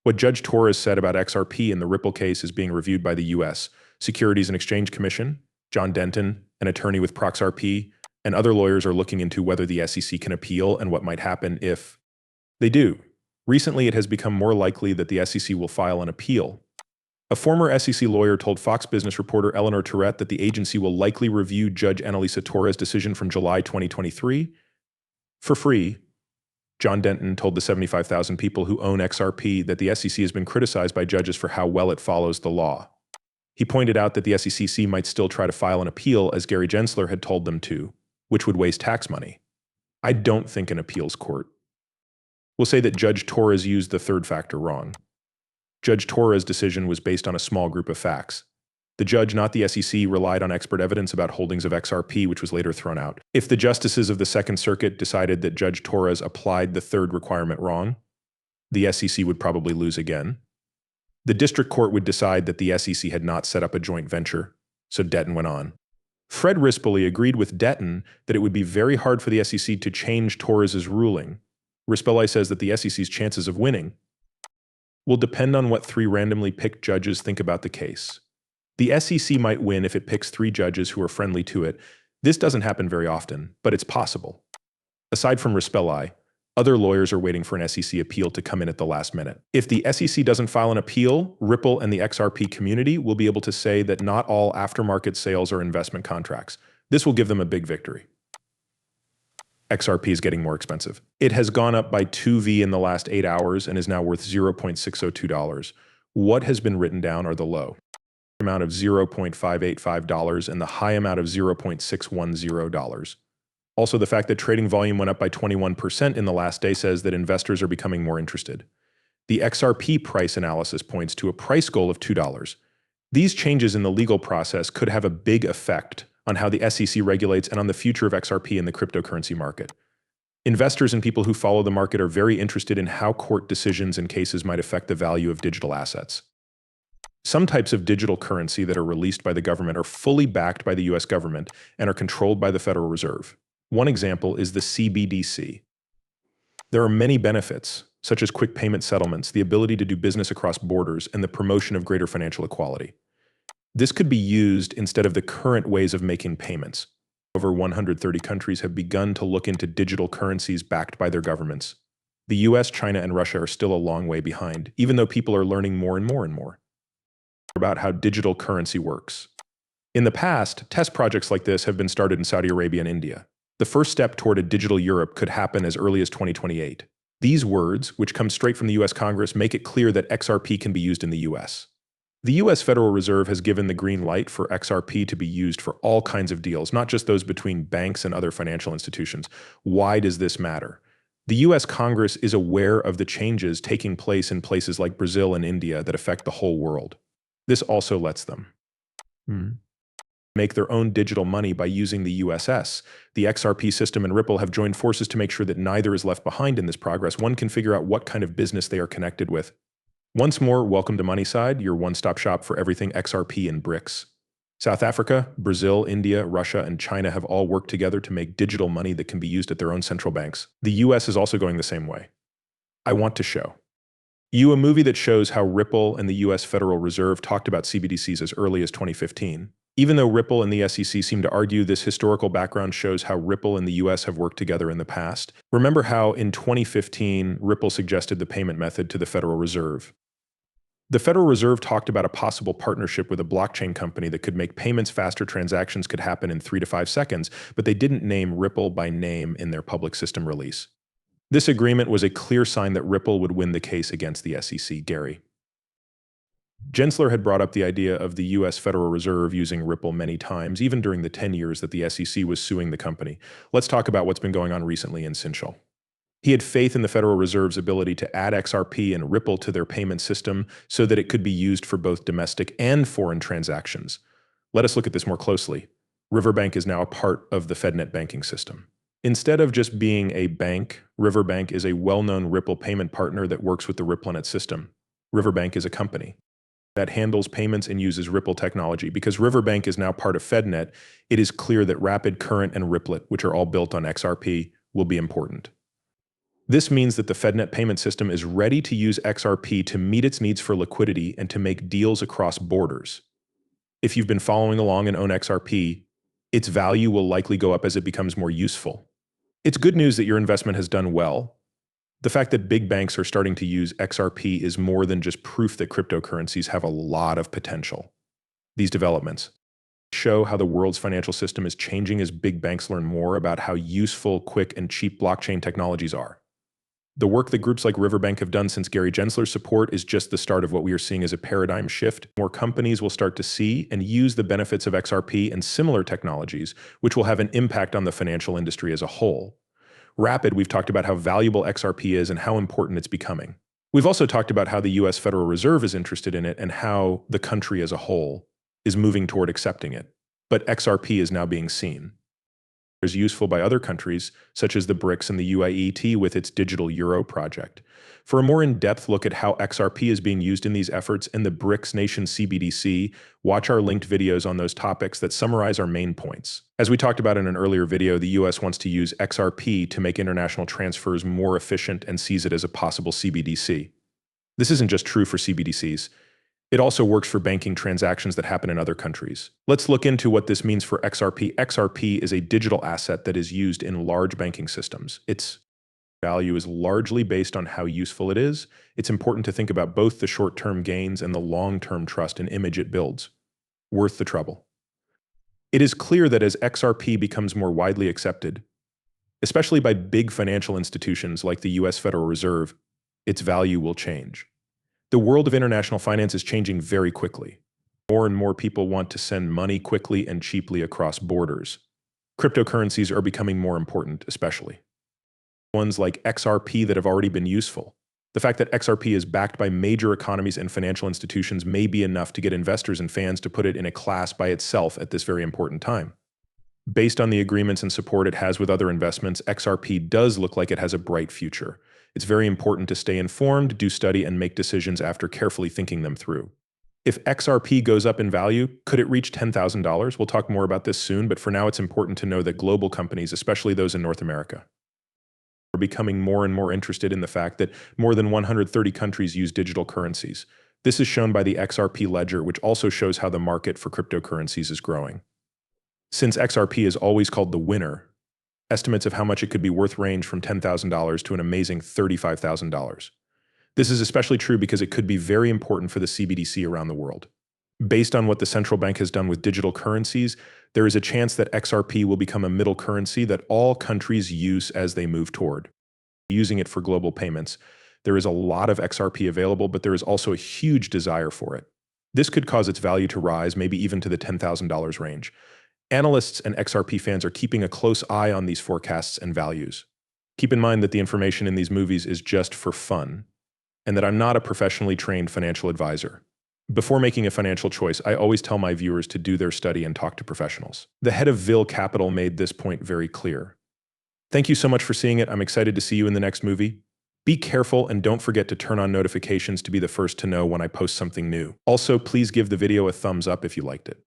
What Judge Torres said about XRP in the Ripple case is being reviewed by the U.S. Securities and Exchange Commission. John Denton, an attorney with xrp, and other lawyers are looking into whether the SEC can appeal and what might happen if they do. Recently, it has become more likely that the SEC will file an appeal. A former SEC lawyer told Fox Business reporter Eleanor Tourette that the agency will likely review Judge Annalisa Torres' decision from July 2023 for free. John Denton told the 75,000 people who own XRP that the SEC has been criticized by judges for how well it follows the law. He pointed out that the SEC might still try to file an appeal, as Gary Gensler had told them to, which would waste tax money. I don't think an appeals court will say that Judge Torres used the third factor wrong. Judge Torres' decision was based on a small group of facts. The judge, not the SEC, relied on expert evidence about holdings of XRP, which was later thrown out. If the justices of the Second Circuit decided that Judge Torres applied the third requirement wrong, the SEC would probably lose again. The district court would decide that the SEC had not set up a joint venture, so Denton went on. Fred Rispoli agreed with Denton that it would be very hard for the SEC to change Torres' ruling. Rispoli says that the SEC's chances of winning will depend on what 3 randomly picked judges think about the case. The SEC might win if it picks 3 judges who are friendly to it. This doesn't happen very often, but it's possible. Aside from Rispoli, other lawyers are waiting for an SEC appeal to come in at the last minute. If the SEC doesn't file an appeal, Ripple and the XRP community will be able to say that not all aftermarket sales are investment contracts. This will give them a big victory. XRP is getting more expensive. It has gone up by 2V in the last 8 hours and is now worth $0.602. What has been written down are the low amount of $0.585 and the high amount of $0.610. Also, the fact that trading volume went up by 21% in the last day says that investors are becoming more interested. The XRP price analysis points to a price goal of $2. These changes in the legal process could have a big effect on how the SEC regulates and on the future of XRP in the cryptocurrency market. Investors and people who follow the market are very interested in how court decisions and cases might affect the value of digital assets. Some types of digital currency that are released by the government are fully backed by the US government and are controlled by the Federal Reserve. One example is the CBDC. There are many benefits, such as quick payment settlements, the ability to do business across borders, and the promotion of greater financial equality. This could be used instead of the current ways of making payments. Over 130 countries have begun to look into digital currencies backed by their governments. The US, China, and Russia are still a long way behind, even though people are learning more and more about how digital currency works. In the past, test projects like this have been started in Saudi Arabia and India. The first step toward a digital Europe could happen as early as 2028. These words, which come straight from the US Congress, make it clear that XRP can be used in the US. The US Federal Reserve has given the green light for XRP to be used for all kinds of deals, not just those between banks and other financial institutions. Why does this matter? The US Congress is aware of the changes taking place in places like Brazil and India that affect the whole world. This also lets them make their own digital money by using the USS. The XRP system and Ripple have joined forces to make sure that neither is left behind in this progress. One can figure out what kind of business they are connected with. Once more, welcome to Moneyside, your one-stop shop for everything XRP and BRICS. South Africa, Brazil, India, Russia, and China have all worked together to make digital money that can be used at their own central banks. The US is also going the same way. I want to show you a movie that shows how Ripple and the US Federal Reserve talked about CBDCs as early as 2015. Even though Ripple and the SEC seem to argue, this historical background shows how Ripple and the US have worked together in the past. Remember how in 2015, Ripple suggested the payment method to the Federal Reserve. The Federal Reserve talked about a possible partnership with a blockchain company that could make payments faster. Transactions could happen in 3 to 5 seconds, but they didn't name Ripple by name in their public system release. This agreement was a clear sign that Ripple would win the case against the SEC. Gary Gensler had brought up the idea of the US Federal Reserve using Ripple many times, even during the 10 years that the SEC was suing the company. Let's talk about what's been going on recently in Sinchel. He had faith in the Federal Reserve's ability to add XRP and Ripple to their payment system so that it could be used for both domestic and foreign transactions. Let us look at this more closely. Riverbank is now a part of the FedNet banking system. Instead of just being a bank, Riverbank is a well-known Ripple payment partner that works with the RippleNet system. Riverbank is a company that handles payments and uses Ripple technology. Because Riverbank is now part of FedNet, it is clear that Rapid, Current, and Ripplet, which are all built on XRP, will be important. This means that the FedNet payment system is ready to use XRP to meet its needs for liquidity and to make deals across borders. If you've been following along and own XRP, its value will likely go up as it becomes more useful. It's good news that your investment has done well. The fact that big banks are starting to use XRP is more than just proof that cryptocurrencies have a lot of potential. These developments show how the world's financial system is changing as big banks learn more about how useful, quick, and cheap blockchain technologies are. The work that groups like Riverbank have done since Gary Gensler's support is just the start of what we are seeing as a paradigm shift. More companies will start to see and use the benefits of XRP and similar technologies, which will have an impact on the financial industry as a whole. Rapid, we've talked about how valuable XRP is and how important it's becoming. We've also talked about how the US Federal Reserve is interested in it and how the country as a whole is moving toward accepting it. But XRP is now being seen is useful by other countries, such as the BRICS and the UAE with its digital euro project. For a more in-depth look at how XRP is being used in these efforts and the BRICS nation CBDC, watch our linked videos on those topics that summarize our main points. As we talked about in an earlier video, the US wants to use XRP to make international transfers more efficient and sees it as a possible CBDC. This isn't just true for CBDCs. It also works for banking transactions that happen in other countries. Let's look into what this means for XRP. XRP is a digital asset that is used in large banking systems. Its value is largely based on how useful it is. It's important to think about both the short-term gains and the long-term trust and image it builds. Worth the trouble. It is clear that as XRP becomes more widely accepted, especially by big financial institutions like the US Federal Reserve, its value will change. The world of international finance is changing very quickly. More and more people want to send money quickly and cheaply across borders. Cryptocurrencies are becoming more important, especially ones like XRP that have already been useful. The fact that XRP is backed by major economies and financial institutions may be enough to get investors and fans to put it in a class by itself at this very important time. Based on the agreements and support it has with other investments, XRP does look like it has a bright future. It's very important to stay informed, do study, and make decisions after carefully thinking them through. If XRP goes up in value, could it reach $10,000? We'll talk more about this soon, but for now it's important to know that global companies, especially those in North America, are becoming more and more interested in the fact that more than 130 countries use digital currencies. This is shown by the XRP ledger, which also shows how the market for cryptocurrencies is growing. Since XRP is always called the winner, estimates of how much it could be worth range from $10,000 to an amazing $35,000. This is especially true because it could be very important for the CBDC around the world. Based on what the central bank has done with digital currencies, there is a chance that XRP will become a middle currency that all countries use as they move toward using it for global payments. There is a lot of XRP available, but there is also a huge desire for it. This could cause its value to rise, maybe even to the $10,000 range. Analysts and XRP fans are keeping a close eye on these forecasts and values. Keep in mind that the information in these movies is just for fun, and that I'm not a professionally trained financial advisor. Before making a financial choice, I always tell my viewers to do their study and talk to professionals. The head of Vil Capital made this point very clear. Thank you so much for seeing it. I'm excited to see you in the next movie. Be careful and don't forget to turn on notifications to be the first to know when I post something new. Also, please give the video a thumbs up if you liked it.